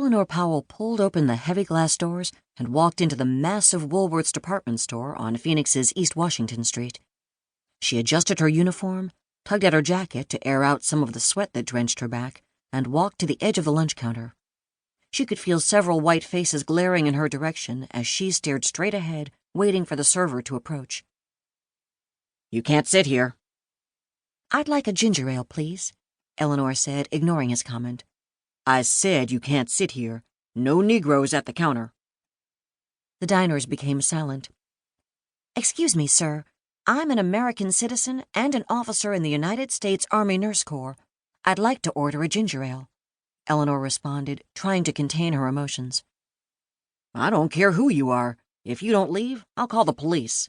Elinor Powell pulled open the heavy glass doors and walked into the massive Woolworth's department store on Phoenix's East Washington Street. She adjusted her uniform, tugged at her jacket to air out some of the sweat that drenched her back, and walked to the edge of the lunch counter. She could feel several white faces glaring in her direction as she stared straight ahead, waiting for the server to approach. "You can't sit here." "I'd like a ginger ale, please," Elinor said, ignoring his comment. "I said you can't sit here. No Negroes at the counter." The diners became silent. "Excuse me, sir. I'm an American citizen and an officer in the United States Army Nurse Corps. I'd like to order a ginger ale," Elinor responded, trying to contain her emotions. "I don't care who you are. If you don't leave, I'll call the police."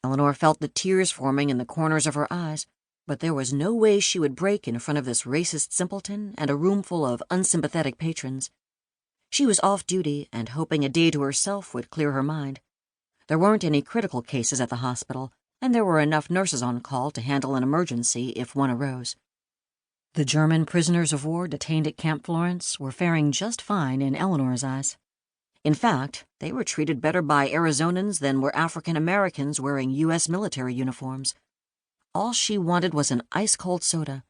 Elinor felt the tears forming in the corners of her eyes, but there was no way she would break in front of this racist simpleton and a roomful of unsympathetic patrons. She was off duty and hoping a day to herself would clear her mind. There weren't any critical cases at the hospital, and there were enough nurses on call to handle an emergency if one arose. The German prisoners of war detained at Camp Florence were faring just fine in Elinor's eyes. In fact, they were treated better by Arizonans than were African Americans wearing U.S. military uniforms. All she wanted was an ice-cold soda.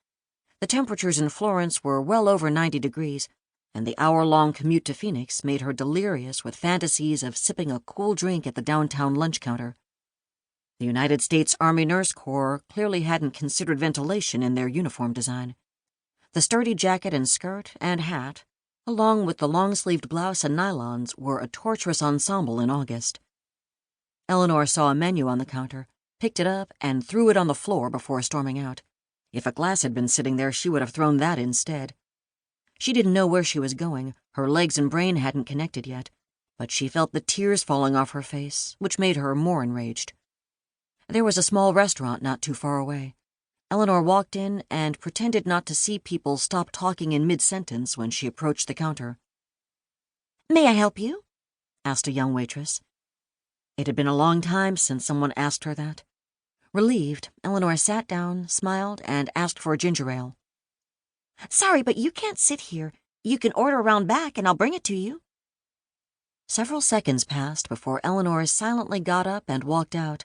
The temperatures in Florence were well over 90 degrees, and the hour-long commute to Phoenix made her delirious with fantasies of sipping a cool drink at the downtown lunch counter. The United States Army Nurse Corps clearly hadn't considered ventilation in their uniform design. The sturdy jacket and skirt and hat, along with the long-sleeved blouse and nylons, were a torturous ensemble in August. Elinor saw a menu on the counter, picked it up, and threw it on the floor before storming out. If a glass had been sitting there, she would have thrown that instead. She didn't know where she was going. Her legs and brain hadn't connected yet, but she felt the tears falling off her face, which made her more enraged. There was a small restaurant not too far away. Elinor walked in and pretended not to see people stop talking in mid-sentence when she approached the counter. "May I help you?" asked a young waitress. It had been a long time since someone asked her that. Relieved, Elinor sat down, smiled, and asked for a ginger ale. "Sorry, but you can't sit here. You can order around back and I'll bring it to you." Several seconds passed before Elinor silently got up and walked out.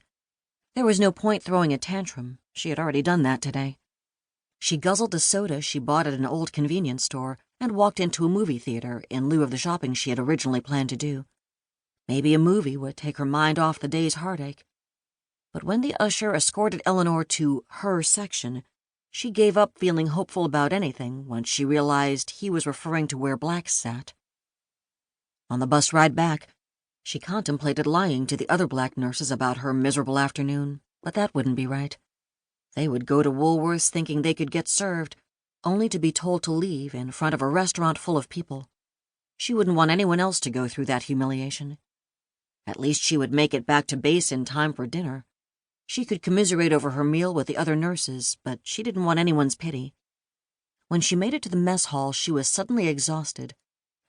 There was no point throwing a tantrum. She had already done that today. She guzzled a soda she bought at an old convenience store and walked into a movie theater in lieu of the shopping she had originally planned to do. Maybe a movie would take her mind off the day's heartache. But when the usher escorted Elinor to her section, she gave up feeling hopeful about anything once she realized he was referring to where blacks sat. On the bus ride back, she contemplated lying to the other black nurses about her miserable afternoon, but that wouldn't be right. They would go to Woolworth's thinking they could get served, only to be told to leave in front of a restaurant full of people. She wouldn't want anyone else to go through that humiliation. At least she would make it back to base in time for dinner. She could commiserate over her meal with the other nurses, but she didn't want anyone's pity. When she made it to the mess hall, she was suddenly exhausted.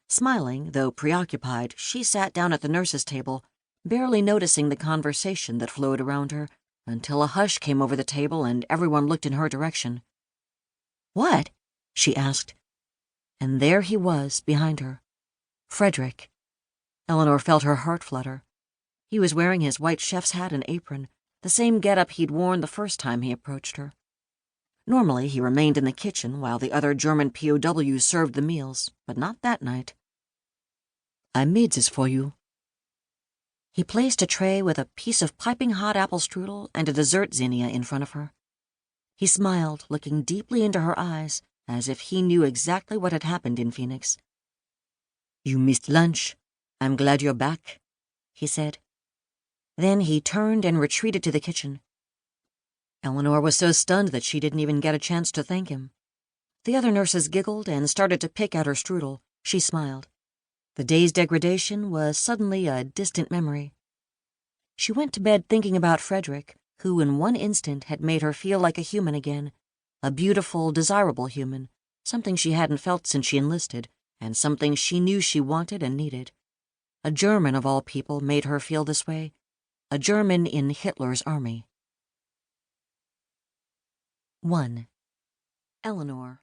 Smiling, though preoccupied, she sat down at the nurses' table, barely noticing the conversation that flowed around her, until a hush came over the table and everyone looked in her direction. "What?" she asked. And there he was, behind her. Frederick. Elinor felt her heart flutter. He was wearing his white chef's hat and apron, the same getup he'd worn the first time he approached her. Normally, he remained in the kitchen while the other German POWs served the meals, but not that night. "I made this for you." He placed a tray with a piece of piping hot apple strudel and a dessert zinnia in front of her. He smiled, looking deeply into her eyes, as if he knew exactly what had happened in Phoenix. "You missed lunch. I'm glad you're back," he said. Then he turned and retreated to the kitchen. Elinor was so stunned that she didn't even get a chance to thank him. The other nurses giggled and started to pick at her strudel. She smiled. The day's degradation was suddenly a distant memory. She went to bed thinking about Frederick, who in one instant had made her feel like a human again, a beautiful, desirable human, something she hadn't felt since she enlisted, and something she knew she wanted and needed. A German, of all people, made her feel this way, a German in Hitler's army. 1. Elinor.